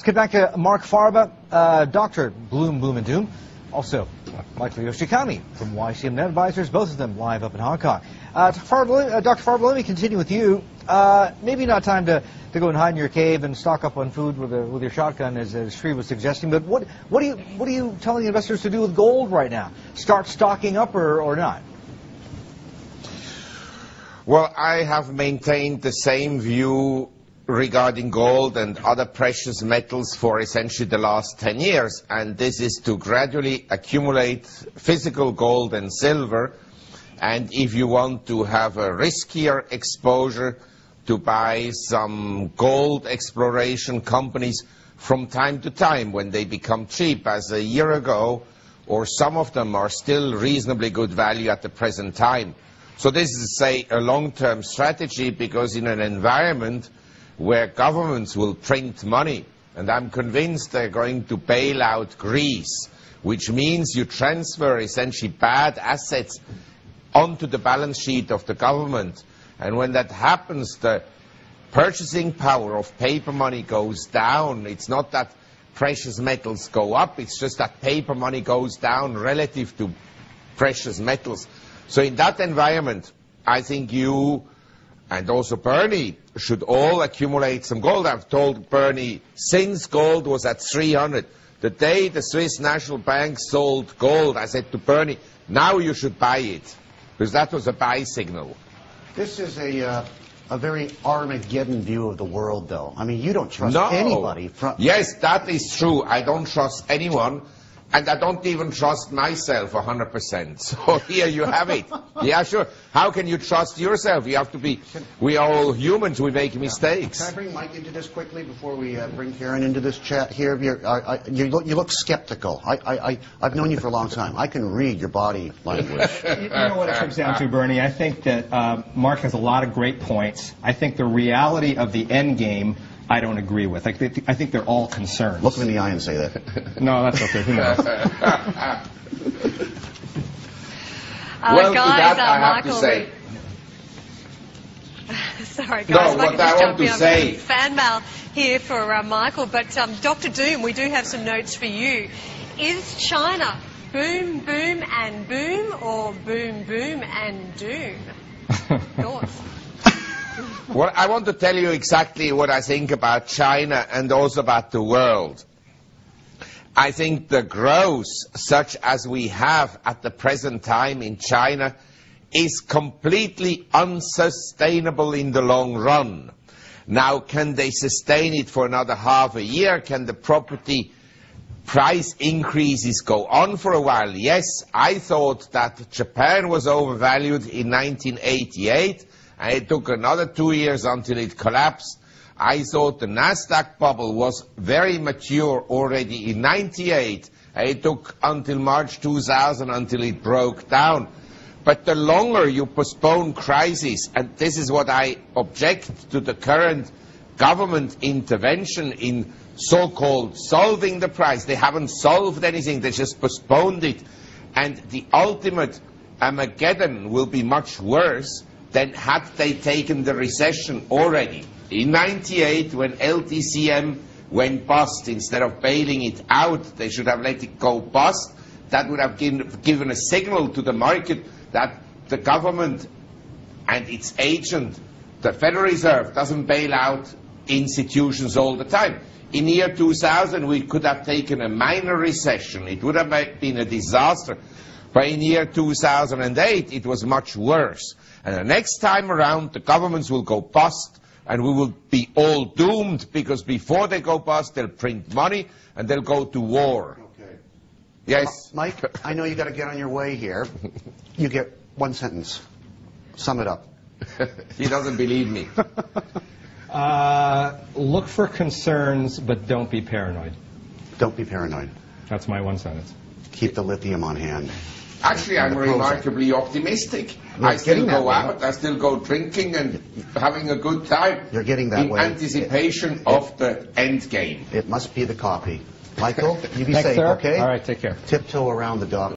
Get back to Marc Faber, Dr. Bloom, Bloom and Doom. Also, Michael Yoshikami from YCM Net Advisors, both of them live up in Hong Kong. Dr. Faber, let me continue with you. Maybe not time to go and hide in your cave and stock up on food with your shotgun, as Sri was suggesting. But what are you telling investors to do with gold right now? Start stocking up or not? Well, I have maintained the same view regarding gold and other precious metals for essentially the last 10 years, and this is to gradually accumulate physical gold and silver, and if you want to have a riskier exposure, to buy some gold exploration companies from time to time when they become cheap, as a year ago, or some of them are still reasonably good value at the present time. So this is, say, a long-term strategy, because in an environment where governments will print money, and I'm convinced they're going to bail out Greece, which means you transfer essentially bad assets onto the balance sheet of the government. And when that happens, the purchasing power of paper money goes down. It's not that precious metals go up, it's just that paper money goes down relative to precious metals. So in that environment, I think you and also Bernie should all accumulate some gold. I've told Bernie, since gold was at 300, the day the Swiss National Bank sold gold, I said to Bernie, now you should buy it, because that was a buy signal. This is a very Armageddon view of the world, though. I mean, you don't trust anybody. Yes, that is true. I don't trust anyone. And I don't even trust myself 100%. So here you have it. Yeah, sure. How can you trust yourself? You have to be. We are all humans. We make mistakes. Can I bring Mike into this quickly before we bring Karen into this chat here? You look skeptical. I've known you for a long time. I can read your body language. You know what it comes down to, Bernie? I think that Mark has a lot of great points. I think the reality of the end game I don't agree with. I think they're all concerns. Look him in the eye and say that. No, that's okay. Who knows? Well, guys, to that I have Michael, to say. Sorry, guys. No, what I want to say. Fan mail here for Michael, but Dr. Doom, we do have some notes for you. Is China boom, boom and boom, or boom, boom and doom? Thoughts? Well, I want to tell you exactly what I think about China and also about the world. I think the growth, such as we have at the present time in China, is completely unsustainable in the long run. Now, can they sustain it for another half a year? Can the property price increases go on for a while? Yes, I thought that Japan was overvalued in 1988. And it took another 2 years until it collapsed. I thought the Nasdaq bubble was very mature already in 98. And it took until March 2000 until it broke down. But the longer you postpone crisis, and this is what I object to the current government intervention in so-called solving the price. They haven't solved anything, they just postponed it. And the ultimate Armageddon will be much worse than had they taken the recession already. In 98, when LTCM went bust, instead of bailing it out, they should have let it go bust. That would have given a signal to the market that the government and its agent, the Federal Reserve, doesn't bail out institutions all the time. In year 2000, we could have taken a minor recession. It would have been a disaster. But in year 2008, it was much worse. And the next time around, the governments will go bust, and we will be all doomed, because before they go bust, they'll print money, and they'll go to war. Okay. Yes? Mike, I know you got to get on your way here. You get one sentence. Sum it up. He doesn't believe me. Look for concerns, but don't be paranoid. Don't be paranoid. That's my one sentence. Keep the lithium on hand. Actually, I'm remarkably optimistic. I still go out, I still go drinking and having a good time. You're getting that way. In anticipation of the end game. It must be the coffee. Michael, you be Thanks, safe, sir. okay? All right, take care. Tiptoe around the dock.